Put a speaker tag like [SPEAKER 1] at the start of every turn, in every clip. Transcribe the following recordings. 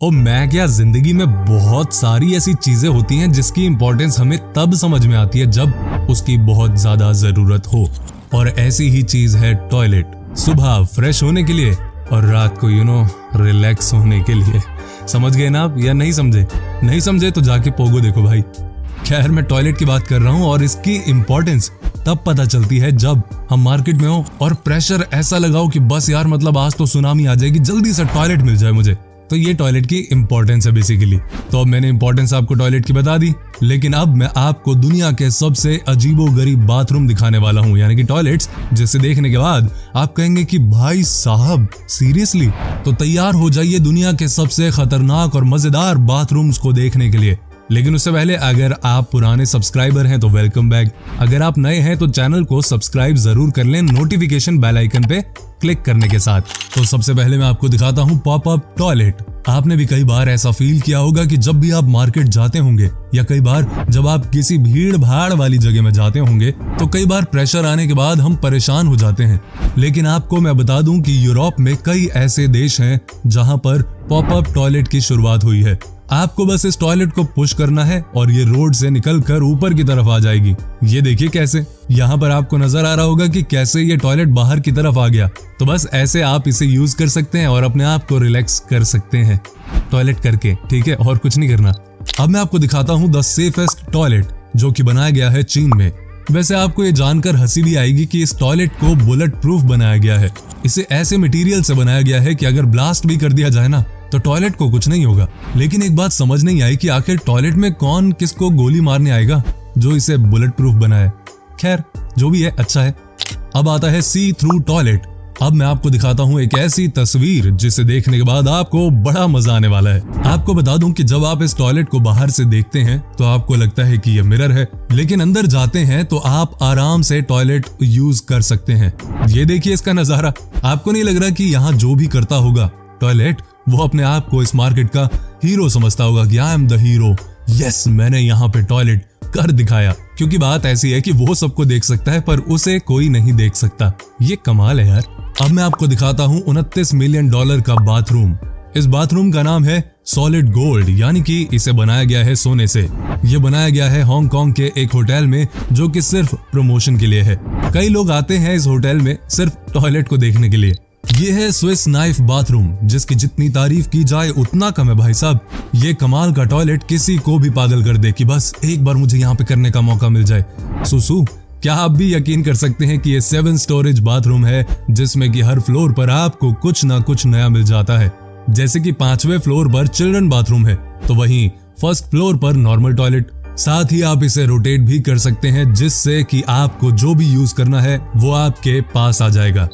[SPEAKER 1] और मैं क्या, जिंदगी में बहुत सारी ऐसी चीजें होती हैं जिसकी इंपॉर्टेंस हमें तब समझ में आती है जब उसकी बहुत ज्यादा जरूरत हो। और ऐसी ही चीज है टॉयलेट। सुबह फ्रेश होने के लिए और रात को रिलैक्स होने के लिए। समझ गए ना आप, या नहीं समझे? नहीं समझे तो जाके पोगो देखो भाई। खैर, मैं टॉयलेट की बात कर रहा हूँ और इसकी इंपॉर्टेंस तब पता चलती है जब हम मार्केट में हो और प्रेशर ऐसा लगाओ कि बस यार, मतलब आज तो सुनामी आ जाएगी, जल्दी से टॉयलेट मिल जाए मुझे। तो ये टॉयलेट की इंपॉर्टेंस है बेसिकली। तो अब मैंने इंपॉर्टेंस आपको टॉयलेट की बता दी, लेकिन अब मैं आपको दुनिया के सबसे अजीबोगरीब बाथरूम दिखाने वाला हूँ, यानी कि टॉयलेट्स, जिसे देखने के बाद आप कहेंगे कि भाई साहब सीरियसली? तो तैयार हो जाइए दुनिया के सबसे खतरनाक और मजेदार बाथरूम्स को देखने के लिए। लेकिन उससे पहले अगर आप पुराने सब्सक्राइबर हैं तो वेलकम बैक। अगर आप नए हैं तो चैनल को सब्सक्राइब जरूर कर लें नोटिफिकेशन बेल आइकन पे क्लिक करने के साथ। तो सबसे पहले मैं आपको दिखाता हूँ पॉपअप टॉयलेट। आपने भी कई बार ऐसा फील किया होगा कि जब भी आप मार्केट जाते होंगे या कई बार जब आप किसी भीड़ भाड़ वाली जगह में जाते होंगे तो कई बार प्रेशर आने के बाद हम परेशान हो जाते हैं। लेकिन आपको मैं बता दूं कि यूरोप में कई ऐसे देश हैं जहां पर पॉपअप टॉयलेट की शुरुआत हुई है। आपको बस इस टॉयलेट को पुश करना है और ये रोड से निकलकर ऊपर की तरफ आ जाएगी। ये देखिए कैसे। यहाँ पर आपको नजर आ रहा होगा कि कैसे ये टॉयलेट बाहर की तरफ आ गया। तो बस ऐसे आप इसे यूज कर सकते हैं और अपने आप को रिलैक्स कर सकते हैं टॉयलेट करके, ठीक है? और कुछ नहीं करना। अब मैं आपको दिखाता हूँ द सेफेस्ट टॉयलेट, जो कि बनाया गया है चीन में। वैसे आपको ये जानकर हंसी भी आएगी कि इस टॉयलेट को बुलेट प्रूफ बनाया गया है। इसे ऐसे मटेरियल से बनाया गया है कि अगर ब्लास्ट भी कर दिया जाए ना तो टॉयलेट को कुछ नहीं होगा। लेकिन एक बात समझ नहीं आई कि आखिर टॉयलेट में कौन किसको गोली मारने आएगा जो इसे बुलेट प्रूफ बनाए। खैर, जो भी है अच्छा है। अब आता है सी थ्रू टॉयलेट। अब मैं आपको दिखाता हूँ एक ऐसी तस्वीर जिसे देखने के बाद आपको बड़ा मजा आने वाला है। आपको बता दूं कि जब आप इस टॉयलेट को बाहर से देखते हैं तो आपको लगता है कि ये मिरर है, लेकिन अंदर जाते हैं तो आप आराम से टॉयलेट यूज कर सकते हैं। ये देखिए इसका नजारा। आपको नहीं लग रहा कि यहाँ जो भी करता होगा टॉयलेट, वो अपने आप को इस मार्केट का हीरो समझता होगा कि I am the hero, yes मैंने यहाँ पे टॉयलेट कर दिखाया। क्योंकि बात ऐसी है कि वो सबको देख सकता है पर उसे कोई नहीं देख सकता। ये कमाल है यार। अब मैं आपको दिखाता हूँ $29 मिलियन का बाथरूम। इस बाथरूम का नाम है सॉलिड गोल्ड, यानी कि इसे बनाया गया है सोने से। ये बनाया गया है हांगकांग के एक होटल में, जो कि सिर्फ प्रमोशन के लिए है। कई लोग आते हैं इस होटल में सिर्फ टॉयलेट को देखने के लिए। ये है स्विस नाइफ बाथरूम, जिसकी जितनी तारीफ की जाए उतना कम है भाई साहब। ये कमाल का टॉयलेट किसी को भी पागल कर दे कि बस एक बार मुझे यहाँ पे करने का मौका मिल जाए। सुसु, क्या आप भी यकीन कर सकते हैं कि ये 7 स्टोरेज बाथरूम है, जिसमें कि हर फ्लोर पर आपको कुछ ना कुछ नया मिल जाता है। जैसे कि 5वें फ्लोर पर चिल्ड्रन बाथरूम है, तो वहीं फर्स्ट फ्लोर पर नॉर्मल टॉयलेट। साथ ही आप इसे रोटेट भी कर सकते हैं, जिससे कि आपको जो भी यूज करना है वो आपके पास आ जाएगा।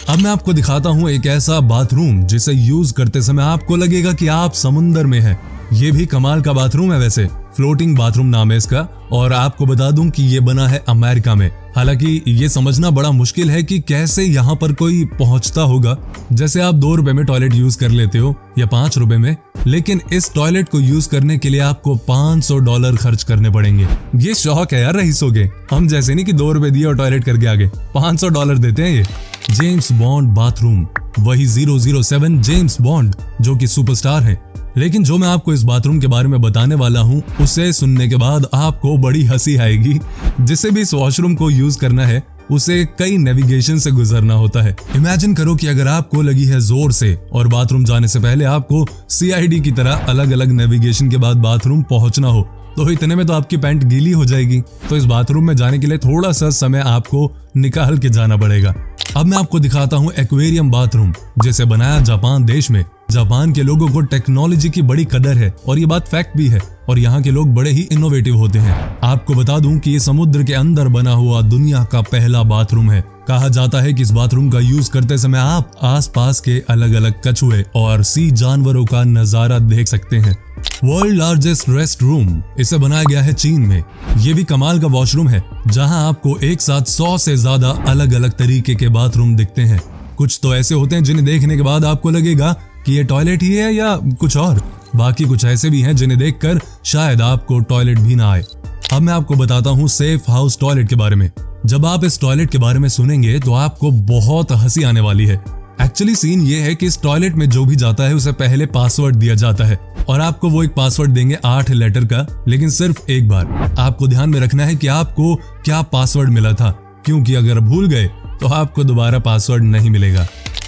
[SPEAKER 1] अब मैं आपको दिखाता हूँ एक ऐसा बाथरूम जिसे यूज करते समय आपको लगेगा कि आप समुंदर में हैं। ये भी कमाल का बाथरूम है वैसे, फ्लोटिंग बाथरूम नाम है इसका। और आपको बता दूं कि ये बना है अमेरिका में। हालांकि ये समझना बड़ा मुश्किल है कि कैसे यहाँ पर कोई पहुंचता होगा। जैसे आप $2 में टॉयलेट यूज कर लेते हो या $5 में, लेकिन इस टॉयलेट को यूज करने के लिए आपको $500 खर्च करने पड़ेंगे। ये शौक है यार रईसों के। हम जैसे नहीं कि $2 दिए और टॉयलेट करके आगे, $500 देते हैं ये। जेम्स बॉन्ड बाथरूम, वही 007 जेम्स बॉन्ड जो कि सुपरस्टार है। लेकिन जो मैं आपको इस बाथरूम के बारे में बताने वाला हूँ, उसे सुनने के बाद आपको बड़ी हंसी आएगी। जिसे भी इस वॉशरूम को यूज करना है उसे कई नेविगेशन से गुजरना होता है। इमेजिन करो कि अगर आपको लगी है जोर से और बाथरूम जाने से पहले आपको CID की तरह अलग अलग नेविगेशन के बाद बाथरूम पहुंचना हो, तो इतने में तो आपकी पैंट गीली हो जाएगी। तो इस बाथरूम में जाने के लिए थोड़ा सा समय आपको निकाल के जाना पड़ेगा। अब मैं आपको दिखाता हूँ एक्वेरियम बाथरूम, जिसे बनाया जापान देश में। जापान के लोगों को टेक्नोलॉजी की बड़ी कदर है और ये बात फैक्ट भी है, और यहाँ के लोग बड़े ही इनोवेटिव होते हैं। आपको बता दूं कि ये समुद्र के अंदर बना हुआ दुनिया का पहला बाथरूम है। कहा जाता है कि इस बाथरूम का यूज करते समय आप आसपास के अलग अलग कछुए और सी जानवरों का नजारा देख सकते हैं। वर्ल्ड लार्जेस्ट रेस्ट रूम, इसे बनाया गया है चीन में। ये भी कमाल का वॉशरूम है, जहां आपको एक साथ 100 से ज्यादा अलग अलग तरीके के बाथरूम दिखते हैं। कुछ तो ऐसे होते हैं जिन्हें देखने के बाद आपको लगेगा कि ये टॉयलेट ही है या कुछ और। बाकी कुछ ऐसे भी हैं जिन्हें देखकर शायद आपको टॉयलेट भी ना आए। अब मैं आपको बताता हूँ सेफ हाउस टॉयलेट के बारे में। जब आप इस टॉयलेट के बारे में सुनेंगे तो आपको बहुत हंसी आने वाली है। एक्चुअली सीन ये है कि इस टॉयलेट में जो भी जाता है उसे पहले पासवर्ड दिया जाता है और आपको वो एक पासवर्ड देंगे 8 लेटर का, लेकिन सिर्फ एक बार। आपको ध्यान में रखना है कि आपको क्या पासवर्ड मिला था, क्योंकि अगर भूल गए तो आपको दोबारा पासवर्ड नहीं मिलेगा।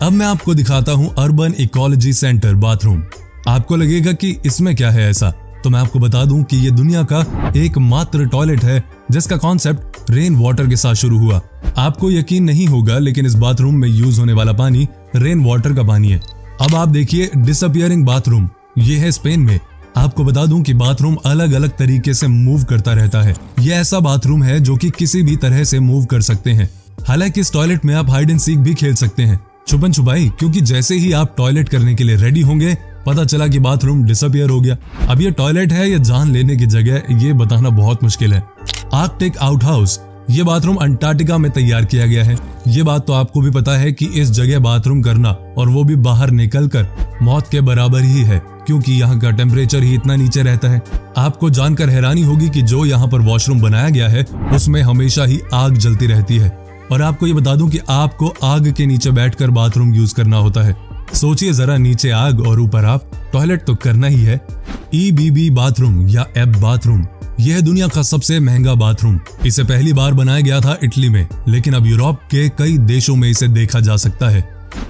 [SPEAKER 1] अब मैं आपको दिखाता हूँ अर्बन इकोलॉजी सेंटर बाथरूम। आपको लगेगा कि इसमें क्या है ऐसा, तो मैं आपको बता दूं कि ये दुनिया का एकमात्र टॉयलेट है जिसका कॉन्सेप्ट रेन वाटर के साथ शुरू हुआ। आपको यकीन नहीं होगा, लेकिन इस बाथरूम में यूज होने वाला पानी रेन वाटर का पानी है। अब आप देखिए डिसअपियरिंग बाथरूम, ये है स्पेन में। आपको बता दूं कि बाथरूम अलग अलग तरीके से मूव करता रहता है। ये ऐसा बाथरूम है जो कि किसी भी तरह से मूव कर सकते हैं। हालांकि इस टॉयलेट में आप हाइड एंड सीक भी खेल सकते हैं, छुपन छुपाई, क्योंकि जैसे ही आप टॉयलेट करने के लिए रेडी होंगे पता चला कि बाथरूम डिसअपियर हो गया। अब ये टॉयलेट है या जान लेने की जगह, ये बताना बहुत मुश्किल है। आर्कटिक आउटहाउस, ये बाथरूम अंटार्कटिका में तैयार किया गया है। ये बात तो आपको भी पता है कि इस जगह बाथरूम करना, और वो भी बाहर निकलकर, मौत के बराबर ही है, क्योंकि यहाँ का टेम्परेचर ही इतना नीचे रहता है। आपको जानकर हैरानी होगी कि जो यहाँ पर वॉशरूम बनाया गया है उसमें हमेशा ही आग जलती रहती है। और आपको ये बता दूं कि आपको आग के नीचे बैठकर बाथरूम यूज करना होता है। सोचिए जरा, नीचे आग और ऊपर आप, टॉयलेट तो करना ही है। EBB बाथरूम या एब बाथरूम, यह है दुनिया का सबसे महंगा बाथरूम। इसे पहली बार बनाया गया था इटली में, लेकिन अब यूरोप के कई देशों में इसे देखा जा सकता है।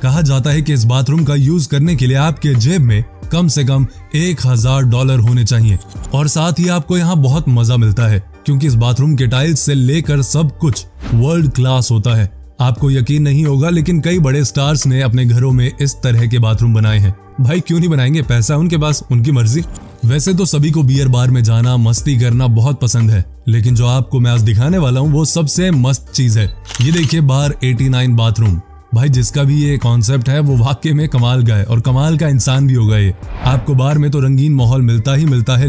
[SPEAKER 1] कहा जाता है कि इस बाथरूम का यूज करने के लिए आपके जेब में कम से कम $1000 होने चाहिए, और साथ ही आपको यहाँ बहुत मजा मिलता है, क्योंकि इस बाथरूम के टाइल्स से लेकर सब कुछ वर्ल्ड क्लास होता है। आपको यकीन नहीं होगा, लेकिन कई बड़े स्टार्स ने अपने घरों में इस तरह के बाथरूम बनाए हैं। भाई क्यों नहीं बनाएंगे, पैसा उनके पास, उनकी मर्जी। वैसे तो सभी को बियर बार में जाना, मस्ती करना बहुत पसंद है, लेकिन जो आपको मैं आज दिखाने वाला हूँ वो सबसे मस्त चीज है। ये देखिए बार 89 बाथरूम। भाई जिसका भी ये कॉन्सेप्ट है वो वाकई में कमाल का है, और कमाल का इंसान भी होगा ये। आपको बार में तो रंगीन माहौल मिलता ही मिलता है,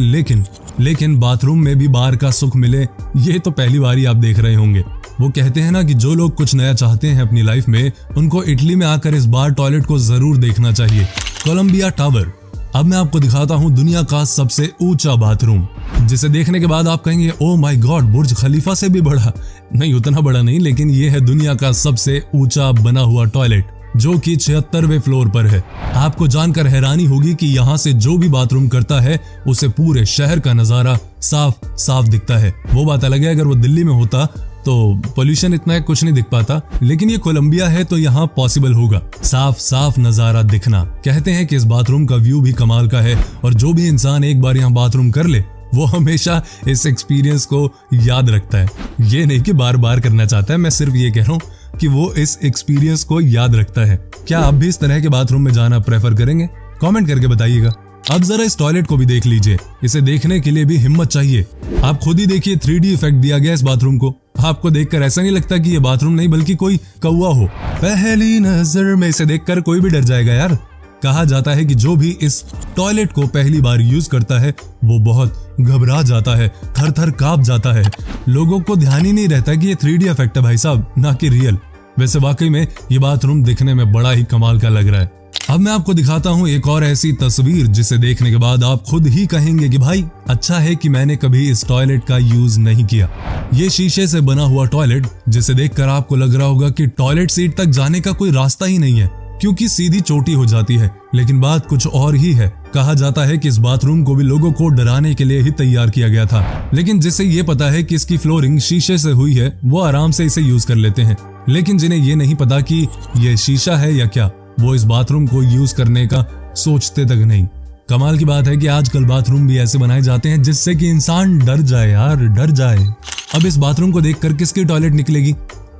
[SPEAKER 1] लेकिन बाथरूम में भी बार का सुख मिले, ये तो पहली बार ही आप देख रहे होंगे। वो कहते हैं ना कि जो लोग कुछ नया चाहते हैं अपनी लाइफ में, उनको इटली में आकर इस बार टॉयलेट को जरूर देखना चाहिए। Columbia tower. अब मैं आपको दिखाता हूँ दुनिया का सबसे ऊंचा बाथरूम, जिसे देखने के बाद आप कहेंगे ओ माय गॉड, बुर्ज खलीफा से भी बड़ा। नहीं, उतना बड़ा नहीं, लेकिन ये है दुनिया का सबसे ऊंचा बना हुआ टॉयलेट, जो कि 76वें फ्लोर पर है। आपको जानकर हैरानी होगी कि यहाँ से जो भी बाथरूम करता है उसे पूरे शहर का नजारा साफ साफ दिखता है। वो बात अलग है, अगर वो दिल्ली में होता तो पोल्यूशन इतना कुछ नहीं दिख पाता, लेकिन ये कोलंबिया है तो यहाँ पॉसिबल होगा साफ साफ नजारा दिखना। कहते हैं कि इस बाथरूम का व्यू भी कमाल का है, और जो भी इंसान एक बार यहाँ बाथरूम कर ले वो हमेशा इस एक्सपीरियंस को याद रखता है। ये नहीं कि बार बार करना चाहता है, मैं सिर्फ ये कह रहा हूँ कि वो इस एक्सपीरियंस को याद रखता है। क्या आप भी इस तरह के बाथरूम में जाना प्रेफर करेंगे? कमेंट करके बताइएगा। अब जरा इस टॉयलेट को भी देख लीजिए, इसे देखने के लिए भी हिम्मत चाहिए। आप खुद ही देखिए, 3D इफेक्ट दिया गया इस बाथरूम को। आपको देखकर ऐसा नहीं लगता कि ये बाथरूम नहीं बल्कि कोई कौवा हो। पहली नजर में इसे देखकर कोई भी डर जाएगा यार। कहा जाता है कि जो भी इस टॉयलेट को पहली बार यूज करता है वो बहुत घबरा जाता है, थर थर कांप जाता है। लोगों को ध्यान ही नहीं रहता कि ये 3D इफेक्ट है भाई साहब, ना कि रियल। वैसे वाकई में ये बाथरूम दिखने में बड़ा ही कमाल का लग रहा है। अब मैं आपको दिखाता हूँ एक और ऐसी तस्वीर जिसे देखने के बाद आप खुद ही कहेंगे कि भाई अच्छा है कि मैंने कभी इस टॉयलेट का यूज नहीं किया। ये शीशे से बना हुआ टॉयलेट, जिसे देखकर आपको लग रहा होगा कि टॉयलेट सीट तक जाने का कोई रास्ता ही नहीं है, क्योंकि सीधी चोटी हो जाती है। लेकिन बात कुछ और ही है। कहा जाता है कि इस बाथरूम को भी लोगों को डराने के लिए ही तैयार किया गया था, लेकिन जिसे ये पता है कि इसकी फ्लोरिंग शीशे से हुई है वो आराम से इसे यूज कर लेते हैं। लेकिन जिन्हें ये नहीं पता कि ये शीशा है या क्या, वो इस बाथरूम को यूज करने का सोचते तक नहीं। कमाल की बात है कि आजकल बाथरूम भी ऐसे बनाए जाते हैं जिससे कि इंसान डर जाए यार, डर जाए। अब इस बाथरूम को देखकर किसकी टॉयलेट निकलेगी?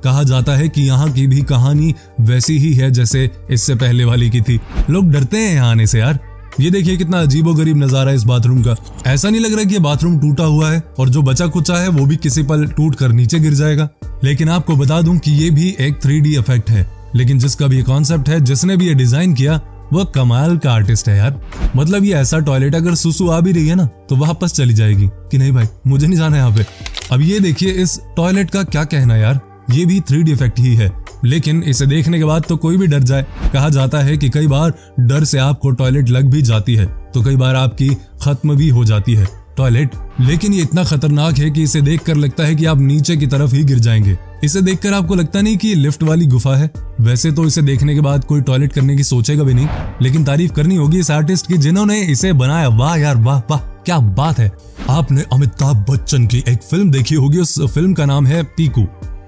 [SPEAKER 1] कहा जाता है कि यहाँ की भी कहानी वैसी ही है जैसे इससे पहले वाली की थी। लोग डरते हैं यहाँ आने से यार। ये देखिए कितना अजीबोगरीब नजारा है इस बाथरूम का। ऐसा नहीं लग रहा कि ये बाथरूम टूटा हुआ है और जो बचा कुचा है वो भी किसी पल टूट कर नीचे गिर जाएगा। लेकिन आपको बता दूं कि ये भी एक 3D इफेक्ट है, लेकिन जिसका भी कॉन्सेप्ट है, जिसने भी ये डिजाइन किया, वो कमाल का आर्टिस्ट है यार। मतलब ये ऐसा टॉयलेट अगर सुसु आ भी रही है ना तो वापस चली जाएगी कि नहीं भाई मुझे नहीं जाना यहाँ पे। अब ये देखिए इस टॉयलेट का क्या कहना यार, ये भी 3D इफेक्ट ही है, लेकिन इसे देखने के बाद तो कोई भी डर जाए। कहा जाता है कि कई बार डर से आपको टॉयलेट लग भी जाती है तो कई बार आपकी खत्म भी हो जाती है टॉयलेट। लेकिन ये इतना खतरनाक है कि इसे देखकर लगता है कि आप नीचे की तरफ ही गिर जाएंगे। इसे देखकर आपको लगता नहीं कि ये लिफ्ट वाली गुफा है? वैसे तो इसे देखने के बाद कोई टॉयलेट करने की सोचेगा भी नहीं, लेकिन तारीफ करनी होगी इस आर्टिस्ट की जिन्होंने इसे बनाया। वाह यार वाह वाह, क्या बात है। आपने अमिताभ बच्चन की एक फिल्म देखी होगी, उस फिल्म का नाम है पीकू।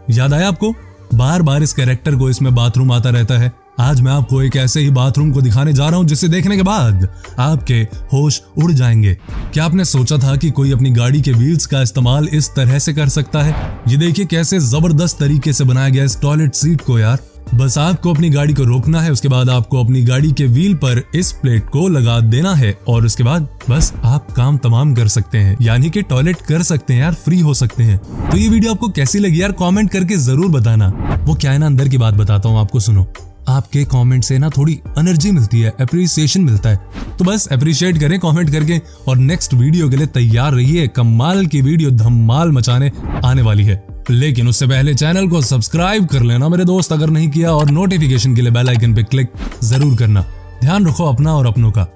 [SPEAKER 1] याद आया आपको? बार बार इस कैरेक्टर को इसमें बाथरूम आता रहता है। आज मैं आपको एक ऐसे ही बाथरूम को दिखाने जा रहा हूं जिसे देखने के बाद आपके होश उड़ जाएंगे। क्या आपने सोचा था कि कोई अपनी गाड़ी के व्हील्स का इस्तेमाल इस तरह से कर सकता है? ये देखिए कैसे जबरदस्त तरीके से बनाया गया इस टॉयलेट सीट को यार। बस आपको अपनी गाड़ी को रोकना है, उसके बाद आपको अपनी गाड़ी के व्हील पर इस प्लेट को लगा देना है और उसके बाद बस आप काम तमाम कर सकते हैं, यानी कि टॉयलेट कर सकते हैं यार, फ्री हो सकते हैं। तो ये वीडियो आपको कैसी लगी यार, कमेंट करके जरूर बताना। वो क्या है ना, अंदर की बात बताता हूँ आपको, सुनो। आपके कमेंट से ना थोड़ी एनर्जी मिलती है, अप्रिसिएशन मिलता है, तो बस अप्रिशिएट करें कमेंट करके। और नेक्स्ट वीडियो के लिए तैयार रहिए, कमाल की वीडियो धमाल मचाने आने वाली है। लेकिन उससे पहले चैनल को सब्सक्राइब कर लेना मेरे दोस्त अगर नहीं किया, और नोटिफिकेशन के लिए बेल आइकन पे क्लिक जरूर करना। ध्यान रखो अपना और अपनों का।